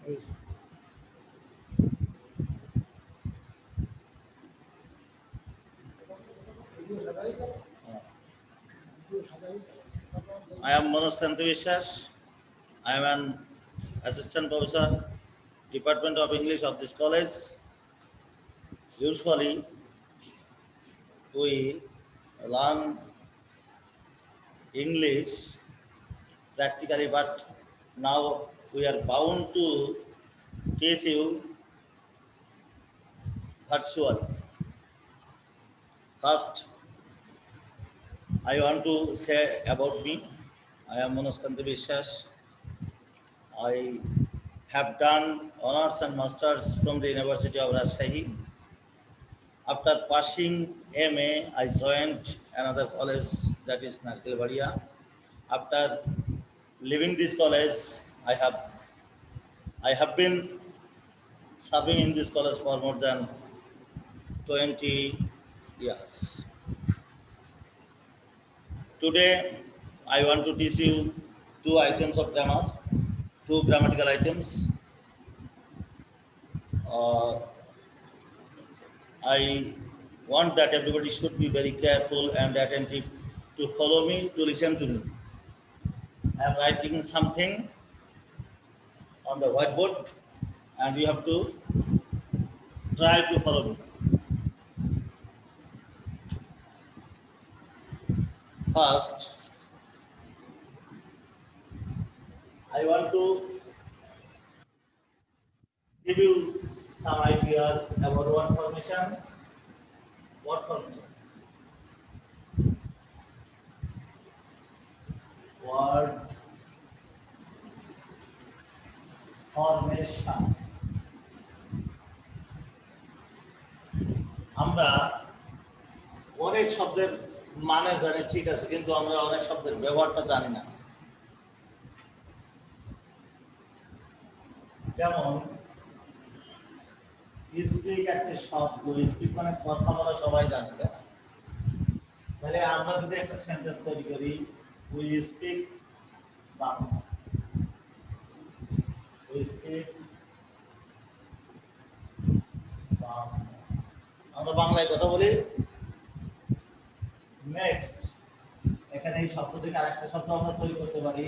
I am Manoj Kanti Vishwas. I am an assistant professor, Department of English of this college. Usually, we learn English practically, but now we are bound to teach you virtually. First, I want to say about me. I am Manoj Kanti Vishwas. I have done honors and masters from the University of Rajshahi. After passing MA, I joined another college, that is Narkelbadia. After leaving this college, I have been serving in this college for more than 20 years. Today, I want to teach you two items of grammar, two grammatical items. Uh, I want that everybody should be very careful and attentive to follow me, to listen to me. I am writing something on the whiteboard and you have to try to follow me. First, I want to give you some ideas about word formation. Word formation. Word formation. আমরা অনেক শব্দের মানে জানি, ঠিক আছে, কিন্তু আমরা অনেক শব্দের ব্যবহারটা জানি না। যেমন স্পিক একটা শব্দ, স্পিক মানে কথা বলা, সবাই জানে। তাহলে আমরা যদি একটা সেন্টেন্স তৈরি করি, we speak Bangla, we speak Bangla, আমরা বাংলায় কথা বলি। নেক্সট, এখানে এই শব্দ থেকে আরেকটা শব্দ আমরা তৈরি করতে পারি,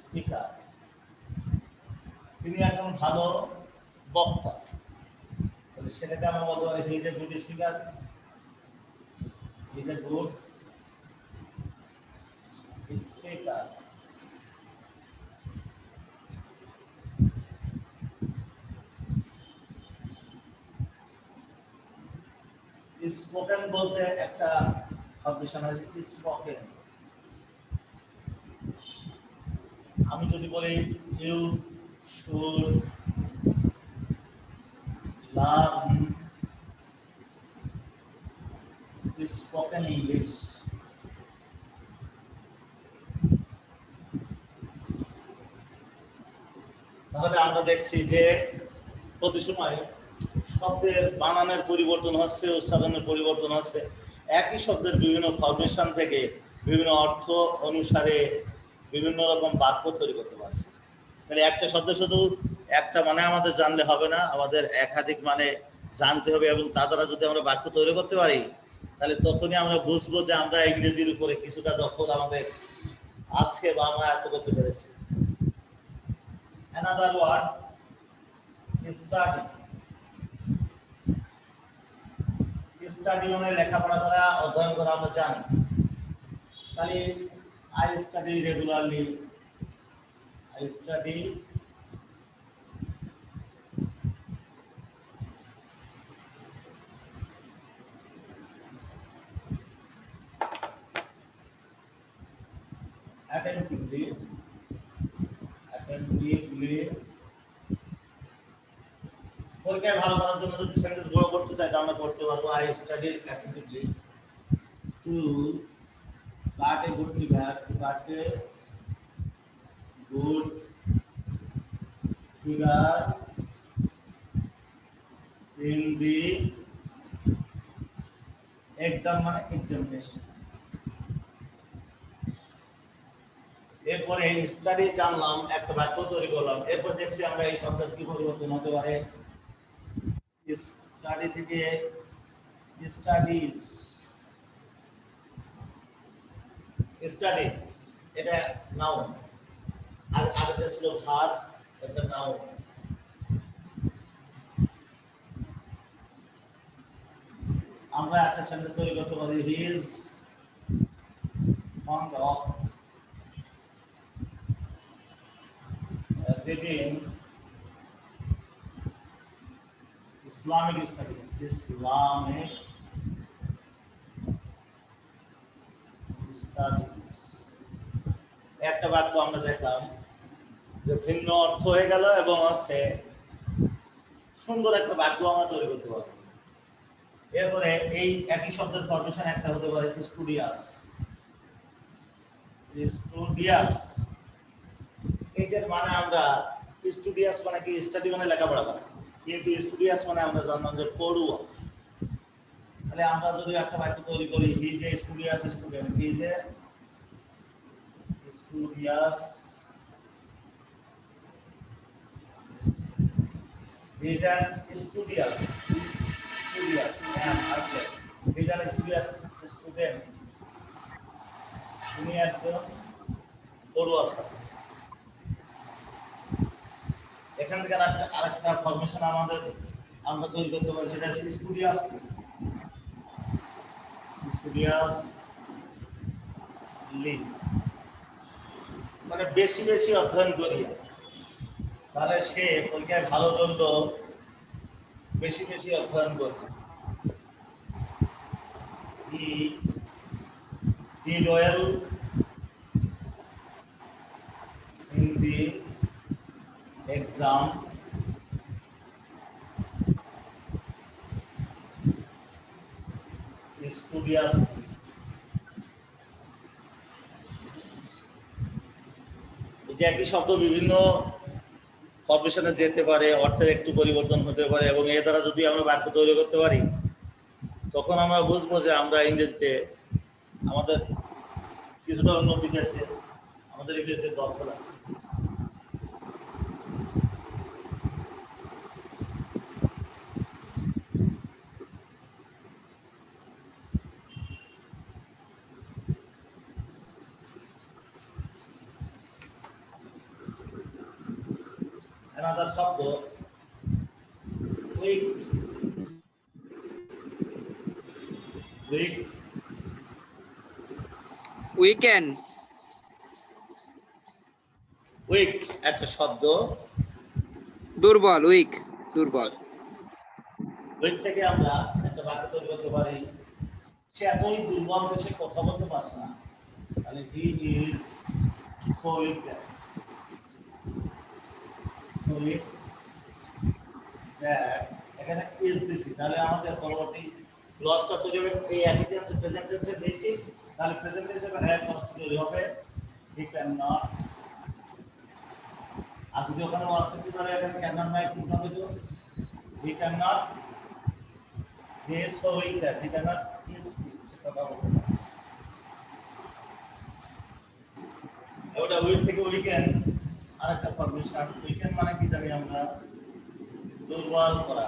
স্পিকার। তিনি একজন ভালো বক্তা, তাহলে সেটাকে আমরা বলতে পারি he is a good speaker, he is a good speaker. Spoken বলতে একটা কম্পিটিশন আছে, স্পোকেন। আমি যদি বলি you should learn spoken English, তাহলে আমরা দেখছি যে প্রতি সময় শব্দের বানানের পরিবর্তন হচ্ছে, উচ্চারণের পরিবর্তন হচ্ছে। একই শব্দের বিভিন্ন ফরমেশন থেকে বিভিন্ন অর্থ অনুসারে বিভিন্ন রকম বাক্য তৈরি করতে পারছে। তাহলে একটা শব্দ শুধু একটা মানে আমাদের জানলে হবে না, আমাদের একাধিক মানে জানতে হবে, এবং তা দ্বারা যদি আমরা বাক্য তৈরি করতে পারি, তাহলে তখনই আমরা বুঝবো যে আমরা ইংরেজির উপরে কিছুটা দখল আমাদের আজকে বা আমরা এত করতে পেরেছি। Another word is study. Study মানে লেখাপড়া করা, অধ্যয়ন করা, আমরা জানি। তাহলে I study regularly, I study attentively, attentively। পরীক্ষায় ভালো করার জন্য যদি সেন্টেন্স বড় করতে চাই, আমরা করতে পারবো I study attentively to got a good figure, got a good figure in the exam মানে examination। এরপরে স্টাডি জানলাম, একটা বাক্য তৈরি করলাম, এরপর দেখছি আমরা এই শব্দের কি পরিবর্তন হতে পারে। স্টাডি থেকে স্টাডিজ, স্টাডিজ এটা নাউন, আর আরেকটা ছিল ভার্ব, এটা নাউন। আমরা একটা সেন্টেন্স তৈরি করতে পারি, he is fond of reading Islamic studies, Islamic studies। একটা বাক্য আমরা দেখলাম যে ভিন্ন অর্থ হয়ে গেল এবং আছে সুন্দর একটা বাক্য আমরা তৈরি করতে পারবো। এরপরে এই একই শব্দের ফরমেশন একটা হতে পারে স্টুডিয়াস, স্টুডিয়াস। এইটার মানে আমরা স্টুডিয়াস মানে কি স্টাডি মানে লেখাপড়া করা, কিন্তু স্টুডিয়াস মানে আমরা জানলাম যে পড়ুয়া। তাহলে আমরা যদি একটা বাক্য তৈরি করি, হি is A studious student, he is A studious, he is an studious, studious he is an studious student, তিনি একজন পড়ুয়া ছাত্র। এখান থেকে আরেকটা ফরমেশন আমাদের আমরা তৈরি করতে পারি, সেটা হচ্ছে স্টুডিয়াস, স্টুডিয়াস লি, মানে বেশি বেশি অধ্যয়ন করি। তাহলে সে পরীক্ষায় ভালো করল, বেশি বেশি অধ্যয়ন করবে। হি did well in the exam, studious। এই যে একই শব্দ বিভিন্ন ফরমেশনে যেতে পারে, অর্থের একটু পরিবর্তন হতে পারে, এবং এর দ্বারা যদি আমরা বাক্য তৈরি করতে পারি, তখন আমরা বুঝবো যে আমরা ইংরেজিতে আমাদের কিছুটা উন্নতি গেছে, আমাদের ইংরেজিতে দখল আছে। another শব্দ উইক, উইক, উইকেন্ড, উইক একটা শব্দ, দুর্বল, উইক দুর্বল। উইক থেকে আমরা একটা বাক্য তৈরি করতে পারি, সে এতই দুর্বল যে সে কথা বলতে পারছে না। তাহলে হি is so week, so weak that, এখানে ইজ দিছি, তাহলে আমাদের পরবর্তী ক্লজটা তৈরি হবে এই একই টেন্সে, প্রেজেন্ট টেন্সে দিয়েছি, তাহলে প্রেজেন্ট টেন্সে হ্যাভ ক্লজটা তৈরি হবে হি ক্যান নট। আর যদি ওখানে ওয়াজ থাকতে পারে, এখানে ক্যান নট নাই, কি হবে তো he can not, he is so weak that he can not speak, সে কথা বলতে পারে। ওটা উইক থেকে উইকেন্ড আরেকটা ফরমেশন। উইকেন্ড মানে কি জানি আমরা, দুর্বল করা,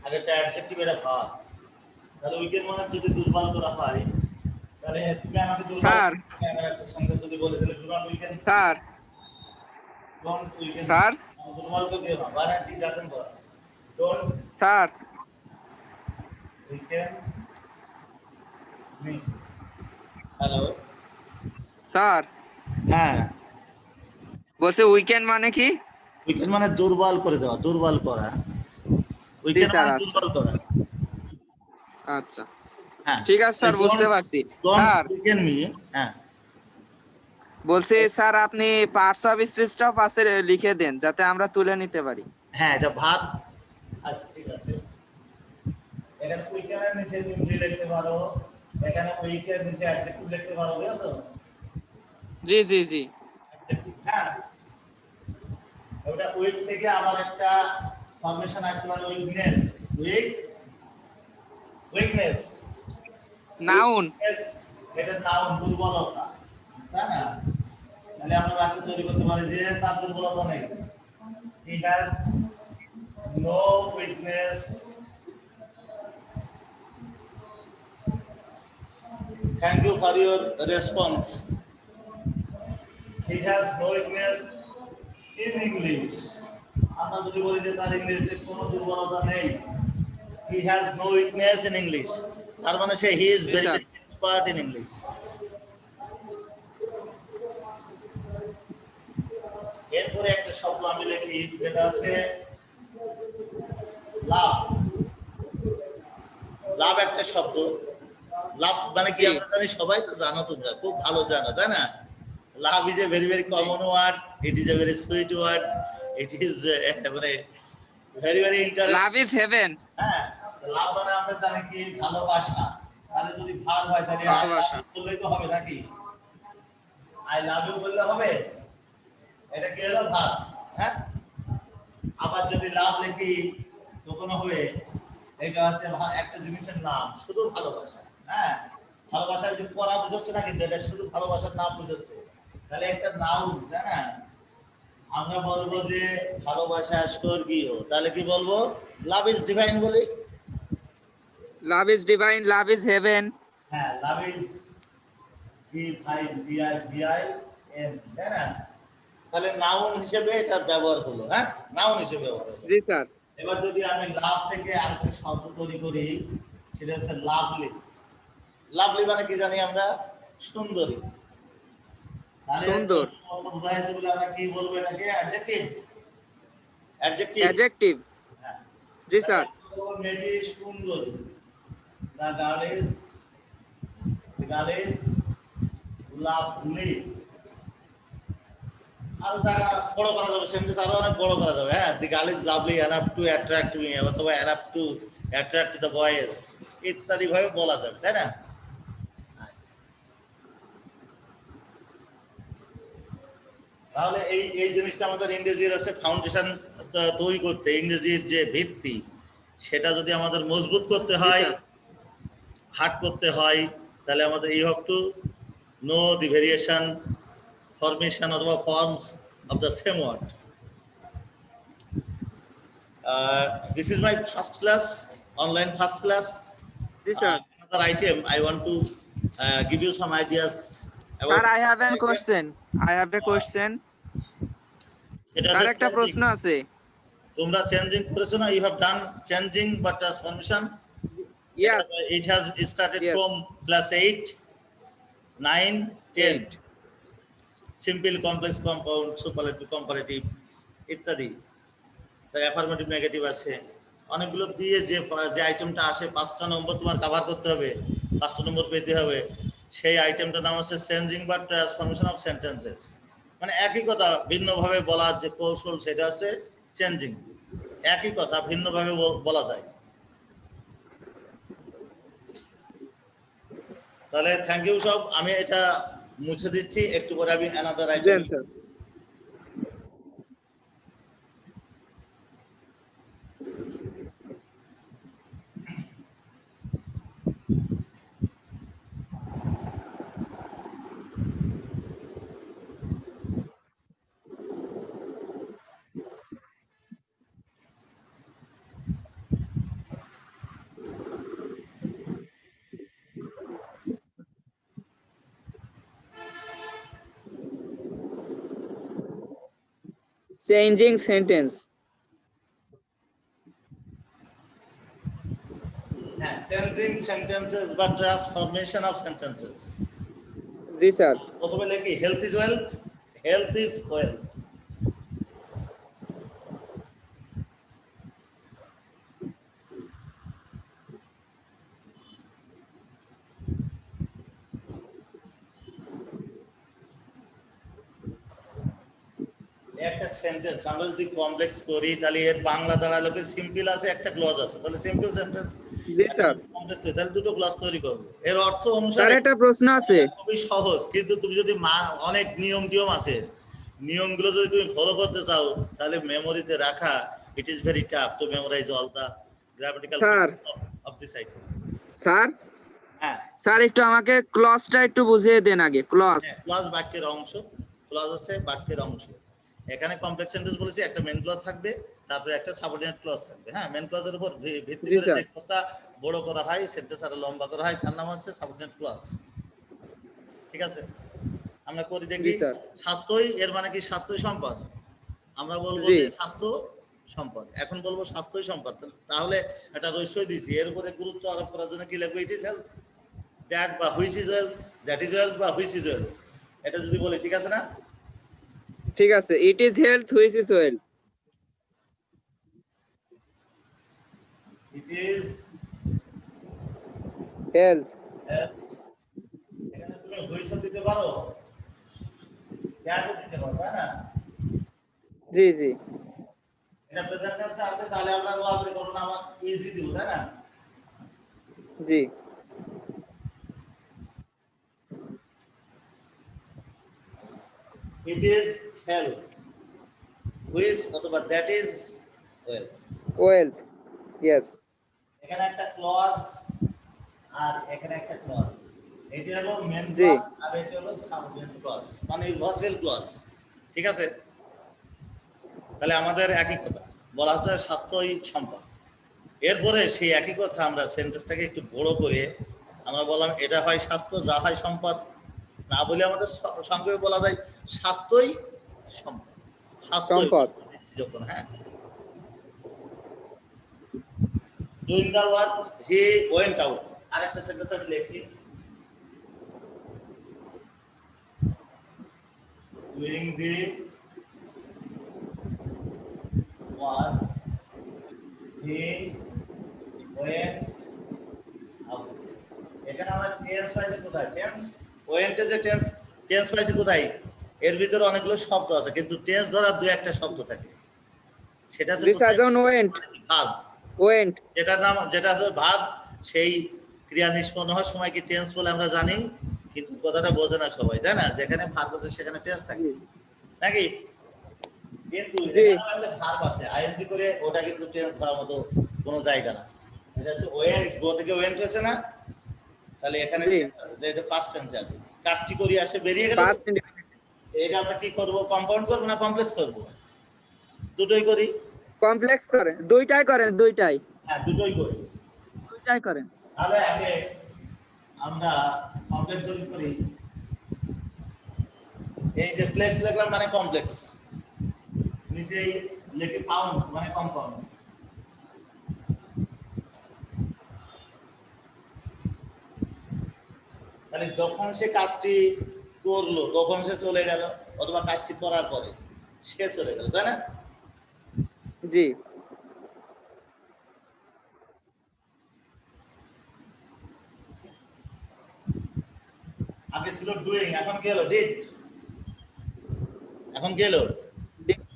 আর একটা অ্যাডজেক্টিভ, এটা ভাব। তাহলে উইকেন্ড মানে যদি দুর্বল করা হয়, তাহলে তুমি আমাকে দুর্বল, স্যার একটা সংখ্যা যদি বলে দিলে do not weekend, sir don't weekend, sir দুর্বল করে দিও না, বারে ডিজার্টেন করা, don't sir weekend me. Hello sir, হ্যাঁ, বলছে উইকেন্ড মানে কি? উইকেন্ড মানে দুর্বল করে দেওয়া, দুর্বল করা, জি উইকেন্ড স্যার, মানে আচ্ছা দুর্বল করা। আচ্ছা হ্যাঁ ঠিক আছে স্যার, বুঝতে পারছি। Sir don't weekend me. হ্যাঁ বলছি স্যার, আপনি পার্টস অফ স্পিচটাও পাশে লিখে দেন যাতে আমরা তুলে নিতে পারি। হ্যাঁ, এটা ভাত। আচ্ছা ঠিক আছে, এখানে উইকেন্ডের নিচে তুমি ভি লিখতে পারো, এখানে উইকের নিচে অ্যাডজেক্টিভ লিখতে পারো, বুঝছো? জি জি জি, অ্যাডজেক্টিভ, হ্যাঁ। ওটা উইক থেকে আবার একটা ফরমেশন আসতে পারে, weakness, weak, weakness, noun. Weakness এটা নাউন, দুর্বলতা, তাই না? তাহলে আমরা বাক্য তৈরি করতে পারি যে তার দুর্বলতা নেই। He has no weakness. Thank you for your response. He has no weakness in English. আমরা যদি বলি যে তার ইংরেজিতে কোনো দুর্বলতা নেই, he has no weakness in English, তার মানে সে he is Yes, very sir. expert in English. এরপরে একটা শব্দ আমি লিখি যেটা আছে লাভ। লাভ একটা শব্দ। লাভ মানে কি জি। আমরা জানি, সবাই তো জানো, তোমরা খুব ভালো জানো, তাই না? Love is a very very common word, it is a very sweet word, it is মানে very very interesting. Love is heaven. হ্যাঁ, লাভ মানে আমরা জানি কি ভালোবাসা। তাহলে যদি ভার্ব হয় তাহলে আই লাভ ভালোবাসা। ইউ বললেই তো হবে নাকি? আই লাভ ইউ বললে হবে, এটা কি হলো ভার্ব। হ্যাঁ, আবার যদি লাভ লিখি তখন হবে এটা আছে একটা জিনিসের নাম, শুধু ভালোবাসা। হ্যাঁ, ভালোবাসার যে পড়া বুঝাচ্ছে না, কিন্তু এটা শুধু ভালোবাসার নাম বুঝাচ্ছে। তাহলে একটা নাউন, তাই না? আমরা বলবো যে ভালোবাসা স্বর্গীয়, তাহলে কি বলবো? লাভ ইজ ডিভাইন বলি। Love is divine, love is heaven. হ্যাঁ, লাভ ইজ ডিভাইন, DIVIN, তাই না? তাহলে নাউন হিসেবে এটার ব্যবহার হলো। হ্যাঁ, নাউন হিসেবে ব্যবহার হলো। জি স্যার। এবার যদি আমি লাভ থেকে আরেকটা শব্দ তৈরি করি, সেটা হচ্ছে লাভলি। লাভলি মানে কি জানি আমরা? সুন্দরী। তাহলে সুন্দর। বোঝা যাচ্ছে বলে আমরা কি বলবো এটাকে? অ্যাডজেক্টিভ। অ্যাডজেক্টিভ। অ্যাডজেক্টিভ। হ্যাঁ, জি স্যার। মেয়েটি সুন্দরী। The girl is lovely. আর তারা বড় করা যাবে, সেন্টেন্স আরো অনেক বড় করা যাবে। হ্যাঁ, the girl is lovely enough to attract me, অথবা enough to attract the boys, ইত্যাদি ভাবে বলা যাবে, তাই না? আচ্ছা। তাহলে এই এই জিনিসটা আমাদের ইংরেজির আছে ফাউন্ডেশন তৈরি করতে, ইংরেজির যে ভিত্তি সেটা যদি আমাদের মজবুত করতে হয়, স্যার। হার্ড করতে হয়, তাহলে আমাদের you have to know the variation, formation অথবা forms of the same word. This is my first class, online first class. জি sir. Another item, I want to give you some ideas about. Sir I have an question. I have a question. এটা sir হচ্ছে একটা changing. প্রশ্ন আছে। তোমরা changing করেছো না? You have done changing বা transformation. Yes. It has started Yes. from class 8, 9, 10. 8 simple, complex, compound, superlative, comparative ইত্যাদি। তাই অ্যাফার্মেটিভ, নেগেটিভ আছে অনেকগুলো দিয়ে যে যে আইটেমটা আসে 5টা নম্বর তোমার কভার করতে হবে, 5টা নম্বর পেতে হবে। সেই আইটেমটার নাম হচ্ছে চেঞ্জিং বা ট্রান্সফরমেশন অফ সেন্টেন্সেস। মানে একই কথা ভিন্নভাবে বলার যে কৌশল সেটা হচ্ছে চেঞ্জিং। একই কথা ভিন্নভাবে বলা যায়। তাহলে থ্যাংক ইউ সব, আমি এটা মুছে দিচ্ছি, একটু পরে আমি অ্যানাদার আইটেম। দেন স্যার। Changing sentence. হ্যাঁ, চেঞ্জিং সেন্টেন্সেস বা transformation of sentences. G sir. প্রথমে লিখি health is wealth. Health is wealth. একটা সেন্টেন্স আমরা যদি কমপ্লেক্স করি তাহলে এর বাংলা দাঁড়ালো কি সিম্পল আছে, একটা ক্লজ আছে। তাহলে সিম্পল সেন্টেন্স জি স্যার। কমপ্লেক্স করি তাহলে দুটো ক্লজ তৈরি করব। এর অর্থ স্যার অনুসারে একটা প্রশ্ন আছে। খুবই সহজ, কিন্তু তুমি যদি অনেক নিয়ম আছে, নিয়মগুলো যদি তুমি ফলো করতে চাও তাহলে মেমোরিতে রাখা it is very tough to memorize all the grammatical Sir. Of this item. Sir হ্যাঁ, স্যার একটু আমাকে ক্লজটা একটু বুঝিয়ে দেন আগে। ক্লজ। ক্লজ বাক্যের অংশ। ক্লজ হচ্ছে বাক্যের অংশ। এখানে কমপ্লেক্স সেন্টেন্স বলেছি, একটা মেন ক্লজ থাকবে, তারপরে একটা সাবঅর্ডিনেট ক্লজ থাকবে। হ্যাঁ, মেন ক্লজের উপর ভিত্তি জি করে স্যার। যে ক্লজটা বড় করা হয়, সেন্টেন্স আরো লম্বা করা হয়, তার নাম হচ্ছে সাবঅর্ডিনেট ক্লজ। ঠিক আছে, আমরা করি জি দেখি। স্যার। স্বাস্থ্যই, এর মানে কি স্বাস্থ্যই সম্পদ। আমরা বলবো জি যে স্বাস্থ্য সম্পদ। এখন বলবো স্বাস্থ্যই সম্পদ, তাহলে এটা রহস্যই দিয়েছি। এর উপরে গুরুত্ব আরোপ করার জন্য কি লিখবো? ইট ইজ হেলথ, দ্যাট বা which is wealth, that is wealth বা হুইচ ইজ ওয়েলথ। এটা যদি বলি, ঠিক আছে না? ঠিক আছে, it is health which is wealth. It is health. Health. এখানে তুমি হুইচ দিতে পারো, দ্যাটও দিতে পারো, তাই না? জি জি এটা প্রেজেন্ট টেন্সে আছে, তাহলে আমরা ওয়াজ করব না, আমরা ইজি দিব, তাই না? জি। ইট ইজ হেলথ, হুইচ অথবা that is wealth. Wealth. Yes. এখানে একটা ক্লজ আর এখানে একটা ক্লজ। এটা হলো মেন জি ক্লজ আর এটা হলো সাবমেন ক্লজ, মানে ইউনিভার্সাল ক্লজ। ঠিক আছে, তাহলে আমাদের একই কথা বলা হচ্ছে স্বাস্থ্যই সম্পদ। এরপরে সেই একই কথা আমরা সেন্টেন্সটাকে একটু বড় করে আমরা বললাম এটা হয় স্বাস্থ্য, যা হয় সম্পদ। না বলে আমাদের সংক্ষেপে বলা যায় স্বাস্থ্যই সম্পদ। স্বাস্থ্যই সম্পদ। দিচ্ছি যখন, হ্যাঁ। Doing the work he went out. আরেকটা সেন্টেন্স আমি লিখি, doing the work he went out. এখানে আমরা টেন্স পাইছি কোথায়? টেন্স ওয়েন্টে যে টেন্স, টেন্স পাইছি কোথায়? এর ভিতরে অনেকগুলো শব্দ আছে, কিন্তু টেন্স ধরার দুই একটা শব্দ থাকে। সেটা আছে জি স্যার, কোথায়? যেমন ওয়েন্ট। ভার্ব। ওয়েন্ট। যেটার নাম, যেটা আছে ভার্ব, সেই ক্রিয়া নিষ্পন্ন হওয়ার সময় কি টেন্স বলে আমরা জানি, কিন্তু কথাটা বোঝে না সবাই, তাই না? যেখানে ভার্ব আছে সেখানে টেন্স জি থাকে নাকি? কিন্তু জি এখানে একটা ভার্ব আছে আইএনজি করে, ওটা কিন্তু টেন্স ধরার মতো কোনো জায়গা না। এটা হচ্ছে ওয়েন্ট, গো থেকে ওয়েন্ট হয়েছে না, তাহলে এখানে জি। টেন্স আছে, এটা পাস্ট টেন্সে আছে। কাজটি করি আসে বেরিয়ে গেল তো। পাস্ট। এটা আমরা কি করব? কম্পাউন্ড করব না কমপ্লেক্স করব? দুটোই করি। কমপ্লেক্স করেন, দুইটাই করেন, দুইটাই। হ্যাঁ, দুটোই করি। দুইটাই করেন। তাহলে আগে আমরা কমপ্লেক্স যদি করি, এই যে প্লেক্স লিখলাম মানে কমপ্লেক্স, নিচেই লিখি পাউন্ড মানে কম্পাউন্ড। তাহলে যখন সে কাজটি করলো তখন সে চলে গেল, অথবা কাজটি করার পরে সে চলে গেল, তাই না? জি আগে ছিল ডুইং, এখন কি হলো? ডিড। এখন কি হলো?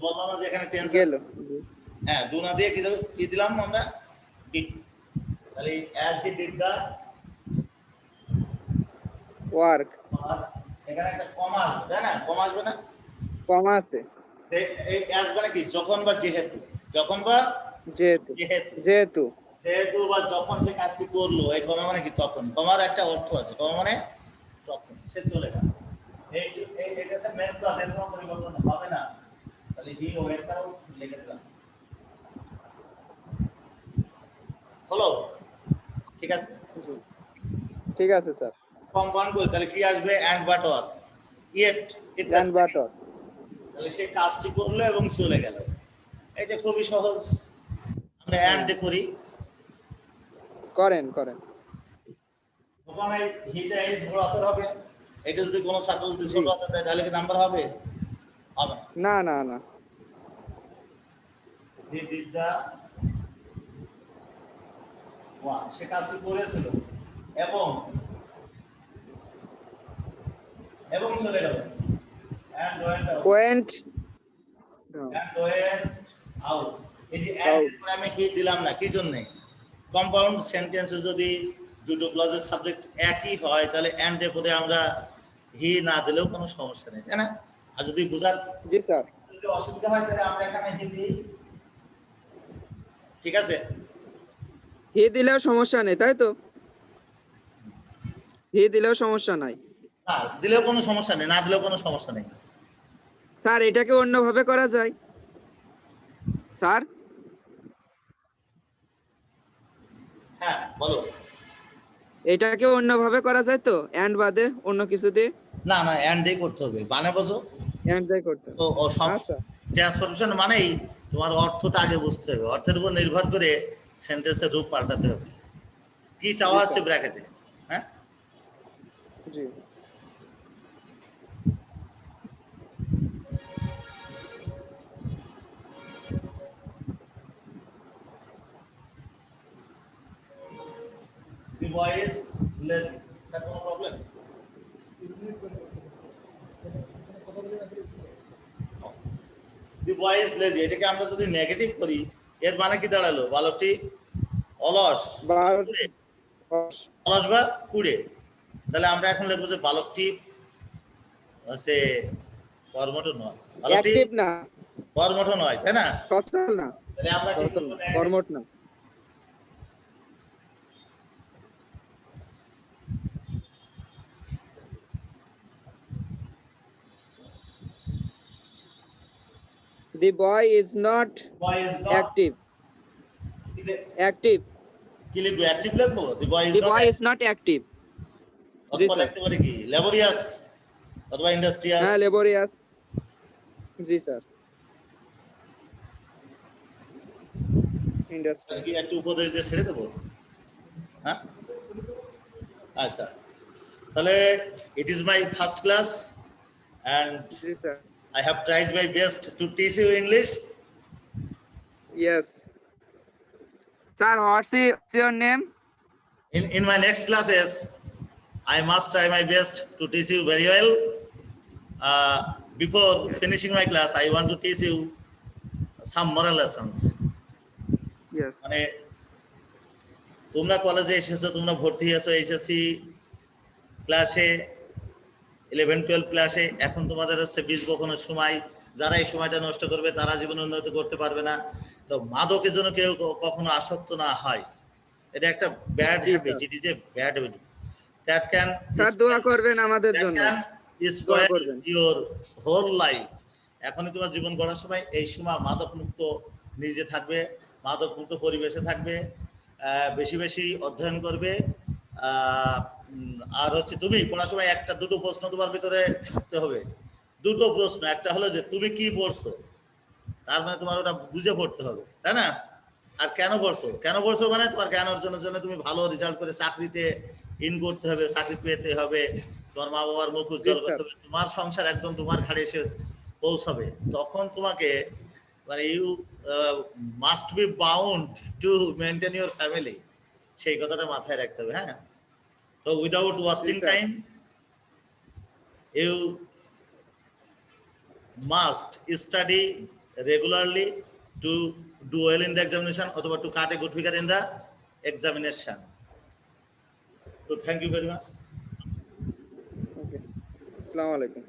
বললাম না যে এখানে টেন্স গেল। আছে। হ্যাঁ, ডু না দিয়ে কি দিলাম আমরা? ডিড। তাহলে as he did the, work. এখানে একটা কমা আসবে, তাই না? কমা আসবে না? কমা আছে। এই অ্যাজ মানে কি? যখন বা যেহেতু। যখন বা যেহেতু। যেহেতু। যেহেতু। যেহেতু বা যখন সে কাজটি করলো, এই কমা মানে কি? তখন। কমার একটা অর্থ আছে, কমা মানে তখন সে চলে গেল। এই এটা হচ্ছে মেন ক্লজ, এর কোনো পরিবর্তন হবে না। তাহলে হি ওয়েন্টটাও লিখে দিলাম, হলো? ঠিক আছে। জি ঠিক আছে স্যার। কম্পাউন্ড বল, তাহলে কি আসবে? And but or, yet and ইত্যাদি। বাটর। তাহলে সে কাজটি করলো এবং চলে গেল। এটা খুবই সহজ। আমরা হ্যাঁ, অ্যান্ড করি। করেন করেন। ওখানে হিটা ইজ বড় হাতের হবে। এটা যদি কোনো ছাত্র যদি জি। ছোট হাতের দেয় তাহলে কি নাম্বার হবে? হবে না। না না না। হি ডিড দা ওয়ার্ক, সে কাজটি করেছিল এবং এবং চলে গেল। And went out, went and went out. এই যে অ্যান্ড আউট। পরে আমি হি দিলাম না, কি জন্য? কম্পাউন্ড সেন্টেন্সে যদি দুটো ক্লজের সাবজেক্ট একই হয়, তাহলে অ্যান্ড এর পরে আমরা হি না দিলেও কোনো সমস্যা নেই, তাই না? আর যদি বোঝার জি স্যার। যদি অসুবিধা হয় তাহলে আমরা এখানে হি দিই। ঠিক আছে। হি দিলেও সমস্যা নেই, তাই তো? হি দিলেও সমস্যা নাই। না দিলেও কোনো সমস্যা নেই, না দিলেও কোনো সমস্যা নেই। স্যার এটাকে অন্যভাবে করা যায় স্যার? হ্যাঁ বলো। এটাকে অন্যভাবে করা যায় তো, এন্ড বাদে অন্য কিছু দিয়ে? না না, অ্যান্ড দিয়ে করতে হবে, মানে বোঝো এন্ড দিয়ে করতে হবে। তো ও সব আচ্ছা ট্রান্সফরমেশন মানেই তোমার অর্থটা আগে বুঝতে হবে, অর্থের উপর নির্ভর করে সেন্টেন্সের রূপ পাল্টাতে হবে। কি চাওয়া জি আছে স্যার। ব্র্যাকেটে? হ্যাঁ, জি the boy is lazy, sir কোনো problem? the boy is lazy, এটাকে আমরা যদি নেগেটিভ করি এর মানে কি দাঁড়ালো? বালকটি অলস, বার কুড়ে, অলস বা কুড়ে। তাহলে আমরা এখন লিখবো যে বালকটি হচ্ছে কর্মঠ নয়, বালকটি অ্যাক্টিভ না, কর্মঠ নয়, তাই না? সচল না, তাহলে আমরা কি সচল করবো? না, কর্মঠ না। The boy is not boy is not active. Active. কি লিখবো? অ্যাক্টিভ লিখবো? the boy is The not boy is not active. অথবা sir. লিখতে পারি কি লেবোরিয়াস অথবা ইন্ডাস্ট্রিয়াস। হ্যাঁ, laborious. জি স্যার। ইন্ডাস্ট্রি। কি একটু উপদেশ দিয়ে ছেড়ে দেবো? হ্যাঁ আচ্ছা, তাহলে it is my first class and G sir. I have tried my best to teach you English. Yes. Sir, what's your name? In my next classes, I must try my best to teach you very well. Before finishing my class, I want to teach you some moral lessons. Yes. মানে তোমরা কলেজে এসেছো, তোমরা ভর্তি হয়েছো HSC ক্লাসে, 11-12 ক্লাসে। এখন তোমাদের হচ্ছে বীজ বপনের সময়। যারা এই সময়টা নষ্ট করবে তারা জীবনে উন্নতি করতে পারবে না। তো মাদকের জন্য কেউ কখনো আসক্ত না হয়, এটা একটা bad habit, it is a bad habit that can sir দোয়া করবেন আমাদের জন্য। দোয়া স্পয়েল করবেন। Your whole life. এখনই তোমার জীবন গড়ার সময়, এই সময় মাদক মুক্ত নিজে থাকবে, মাদক মুক্ত পরিবেশে থাকবে, বেশি বেশি অধ্যয়ন করবে। আর হচ্ছে তুমি পড়ার সময় একটা দুটো প্রশ্ন তোমার ভিতরে থাকতে হবে, দুটো প্রশ্ন। একটা হলো যে তুমি কি পড়ছো, তার মানে তোমার ওটা বুঝে পড়তে হবে, তাই না? আর কেন পড়ছো মানে তোমার জ্ঞান অর্জনের জন্য তুমি ভালো রেজাল্ট করে চাকরিতে ইন করতে হবে, চাকরি পেতে হবে, তোমার মা বাবার মুখ উজ্জ্বল করতে হবে, তোমার সংসার একদম তোমার ঘাড়ে এসে পৌঁছাবে। তখন তোমাকে মানে you must be bound to maintain your family, সেই কথাটা মাথায় রাখতে হবে। হ্যাঁ, তো without wasting time you must study regularly to do well in the examination or to cut a good figure in the examination. So thank you very much. Okay. Assalamu alaikum.